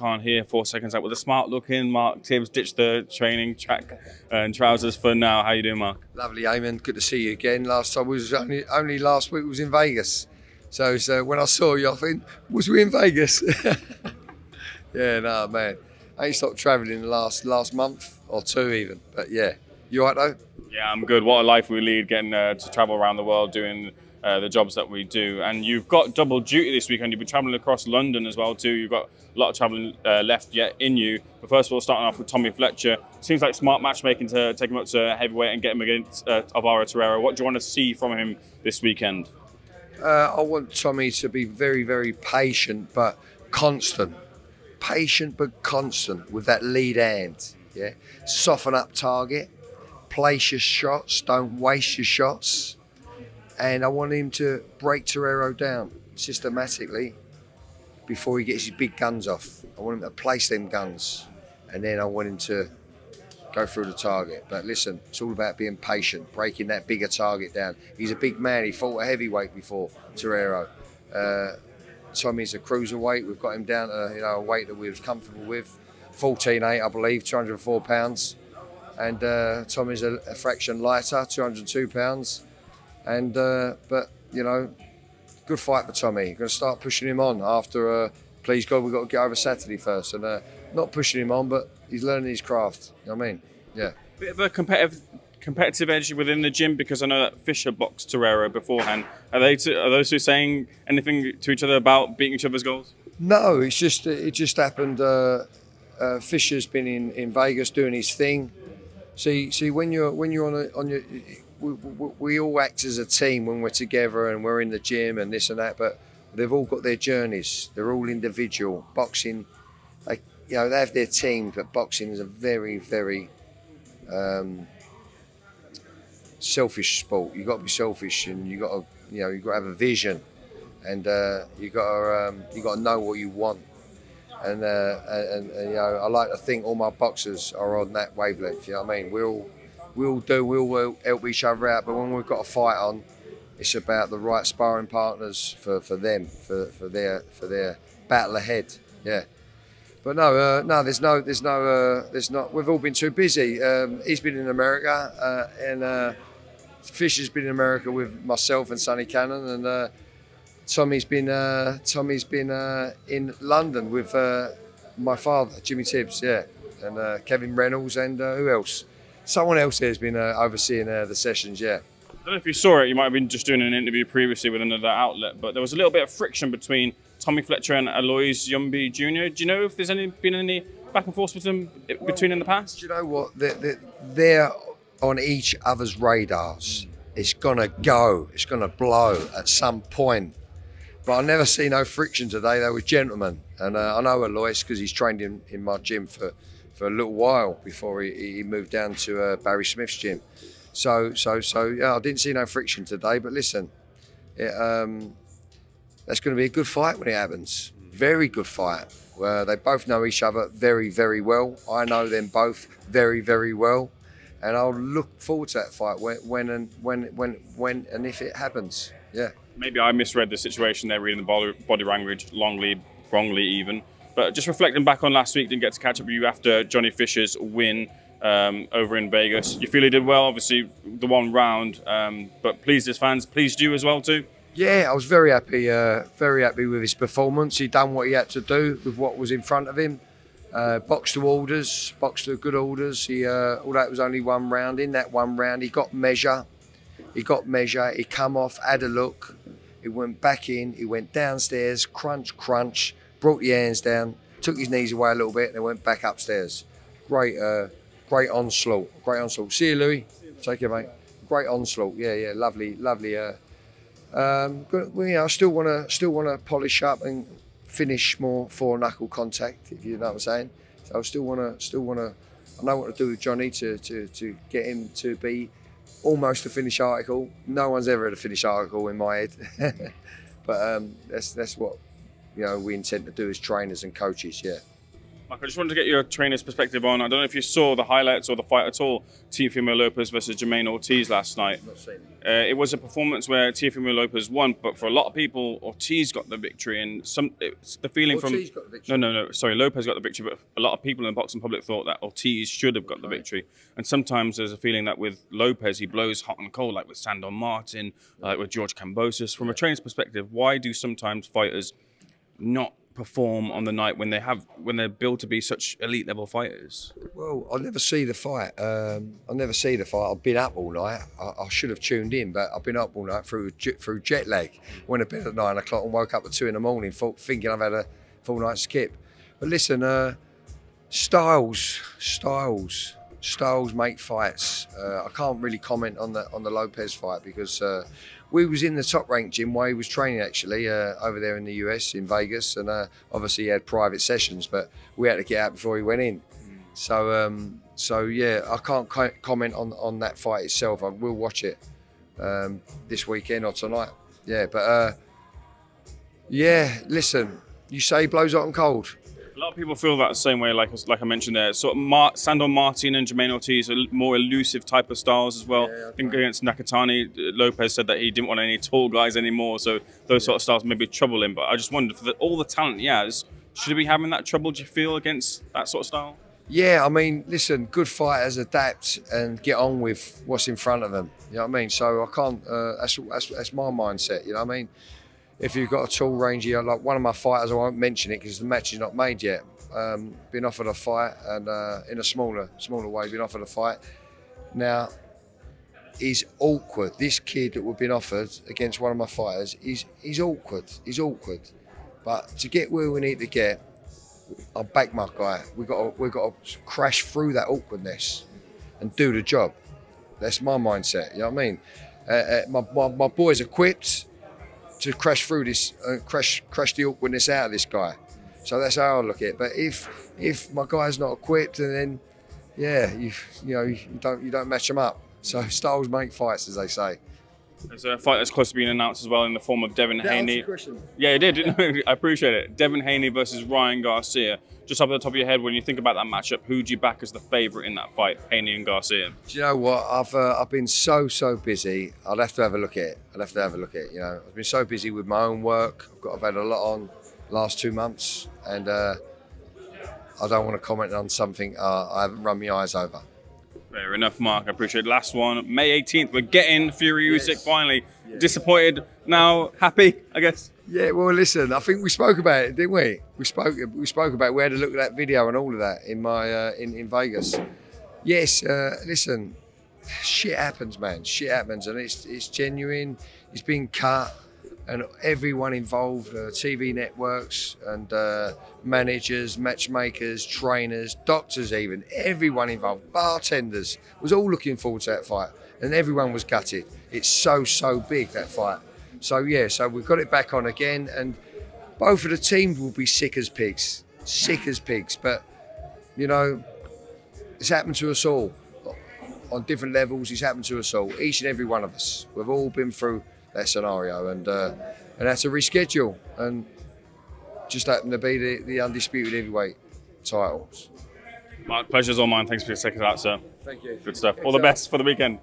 Khan here for Seconds Out with a smart-looking Mark Tibbs. Ditched the training track and trousers for now. How you doing, Mark? Lovely, Eamon. Good to see you again. Last time was only last week. Was in Vegas. So when I saw you, I think, was we in Vegas? Yeah, no, man. I ain't stopped travelling the last month or two even. But yeah, you all right though? Yeah, I'm good. What a life we lead, getting to travel around the world doing the jobs that we do. And you've got double duty this weekend. You've been travelling across London as well too. You've got a lot of travelling left yet in you. But first of all, starting off with Tommy Fletcher. Seems like smart matchmaking to take him up to heavyweight and get him against Alvaro Torreira. What do you want to see from him this weekend? I want Tommy to be very, very patient but constant. Patient but constant with that lead hand. Yeah, soften up target, place your shots, don't waste your shots. And I want him to break Torreira down systematically before he gets his big guns off. I want him to place them guns, and then I want him to go through the target. But listen, it's all about being patient, breaking that bigger target down. He's a big man. He fought a heavyweight before, Torreira. Tommy's a cruiserweight. We've got him down to a weight that we was comfortable with, 14.8, I believe, 204 pounds. And Tommy's a fraction lighter, 202 pounds. And but good fight for Tommy. Going to start pushing him on after. Please God, we've got to get over Saturday first, and not pushing him on, but he's learning his craft. You know what I mean? Yeah. Bit of a competitive edge within the gym, because I know that Fisher boxed Torreira beforehand. Are those two saying anything to each other about beating each other's goals? No, it just happened. Fisher's been in Vegas doing his thing. See, when you're on your, we all act as a team when we're together and we're in the gym and this and that. But they've all got their journeys. They're all individual. Boxing, they have their teams, but boxing is a very, very selfish sport. You've got to be selfish, and you've got to have a vision, and you've got to know what you want. And I like to think all my boxers are on that wavelength. You know what I mean? We'll help each other out, but when we've got a fight on, it's about the right sparring partners for them, for their battle ahead. Yeah. But there's not. We've all been too busy. He's been in America, and Fisher's been in America with myself and Sonny Cannon, and Tommy's been in London with my father, Jimmy Tibbs, yeah, and Kevin Reynolds, and who else? Someone else there has been overseeing the sessions, yeah. I don't know if you saw it. You might have been just doing an interview previously with another outlet, but there was a little bit of friction between Tommy Fletcher and Alois Yumbi Jr. Do you know if there's been any back and forth between in the past? Do you know what? They're on each other's radars. It's gonna go. It's gonna blow at some point. But I never see no friction today. They were gentlemen, and I know Alois because he's trained in my gym for a little while before he moved down to Barry Smith's gym. So yeah, I didn't see no friction today. But listen, that's going to be a good fight when it happens. Very good fight. They both know each other very, very well. I know them both very, very well, and I'll look forward to that fight when and if it happens. Yeah. Maybe I misread the situation there, reading the body language wrongly even. But just reflecting back on last week, didn't get to catch up with you after Johnny Fisher's win over in Vegas. You feel he did well, obviously the one round, but pleased his fans, pleased you as well too? Yeah, I was very happy with his performance. He done what he had to do with what was in front of him. Boxed to orders, boxed to good orders. Although it was only one round, in that one round he got measure. He come off, had a look. He went back in, he went downstairs, crunch, crunch, brought the hands down, took his knees away a little bit, and then went back upstairs. Great onslaught, great onslaught. See you, Louis. Take care, mate. Great onslaught. Yeah, lovely. I still wanna polish up and finish more four knuckle contact, if you know what I'm saying. So I still wanna. I know what to do with Johnny to get him to be almost a finished article. No one's ever had a finished article in my head, but that's what we intend to do as trainers and coaches. Yeah. Mark, I just wanted to get your trainer's perspective on, I don't know if you saw the highlights or the fight at all, Teofimo Lopez versus Jahmaine Ortiz last night. Not seen It was a performance where Teofimo Lopez won, but for a lot of people, Ortiz got the victory. And it's the feeling Ortiz got the victory. No, sorry, Lopez got the victory, but a lot of people in the boxing public thought that Ortiz should have got the victory. And sometimes there's a feeling that with Lopez, he blows hot and cold, like with Sandor Martin, like with George Kambosos. From a trainer's perspective, why do sometimes fighters not perform on the night when they're built to be such elite level fighters? Well, I never see the fight. I've been up all night. I should have tuned in, but I've been up all night through jet lag. Went to bed at 9 o'clock and woke up at 2 in the morning, thinking I've had a full night skip. But listen, styles make fights. I can't really comment on the Lopez fight because we was in the top rank gym while he was training actually over there in the US in Vegas, and obviously he had private sessions, but we had to get out before he went in. So yeah, I can't comment on that fight itself. I will watch it this weekend or tonight. Yeah, but yeah, listen, you say he blows hot and cold. A lot of people feel that the same way, like I mentioned there. Sort of Sandor Martin and Jahmaine Ortiz are more elusive type of styles as well. Yeah, I think against Nakatani, Lopez said that he didn't want any tall guys anymore, so those sort of styles maybe trouble him. But I just wondered, for all the talent he has, should he be having that trouble, do you feel, against that sort of style? Yeah, I mean, listen, good fighters adapt and get on with what's in front of them. You know what I mean? So I can't. That's my mindset. You know what I mean? If you've got a tall, rangy, like one of my fighters, I won't mention it because the match is not made yet. Been offered a fight, and in a smaller way, been offered a fight. Now, he's awkward. This kid that we've been offered against one of my fighters, he's awkward. He's awkward. But to get where we need to get, I'll back my guy. We've got to crash through that awkwardness and do the job. That's my mindset. You know what I mean? My boy's equipped to crash through this, crash the awkwardness out of this guy. So that's how I look at it. But if my guy's not equipped, and then yeah, you don't match him up. So styles make fights, as they say. There's a fight that's close to being announced as well in the form of Devin Haney. Yeah, it did. I appreciate it. Devin Haney versus Ryan Garcia. Just off the top of your head, when you think about that matchup, who do you back as the favourite in that fight, Haney and Garcia? Do you know what? I've been so busy. I'll have to have a look at it. You know, I've been so busy with my own work. I've had a lot on last 2 months, and I don't want to comment on something I haven't run my eyes over. Fair enough, Mark. I appreciate it. Last one, May 18th. We're getting Fury Usyk finally. Yeah. Disappointed, now happy, I guess. Yeah, well, listen, I think we spoke about it, didn't we? We spoke about it. We had a look at that video and all of that in my in Vegas. Yes, listen, shit happens, man. Shit happens, and it's genuine. It's been cut, and everyone involved, TV networks and managers, matchmakers, trainers, doctors, even everyone involved, bartenders, was all looking forward to that fight, and everyone was gutted. It's so big, that fight. So yeah, so we've got it back on again, and both of the teams will be sick as pigs. But you know, it's happened to us all on different levels. It's happened to us all, each and every one of us. We've all been through that scenario, and had to reschedule, and just happened to be the undisputed heavyweight titles. Mark, pleasure's all mine. Thanks for your second out, sir. Thank you. Good stuff. All the best for the weekend.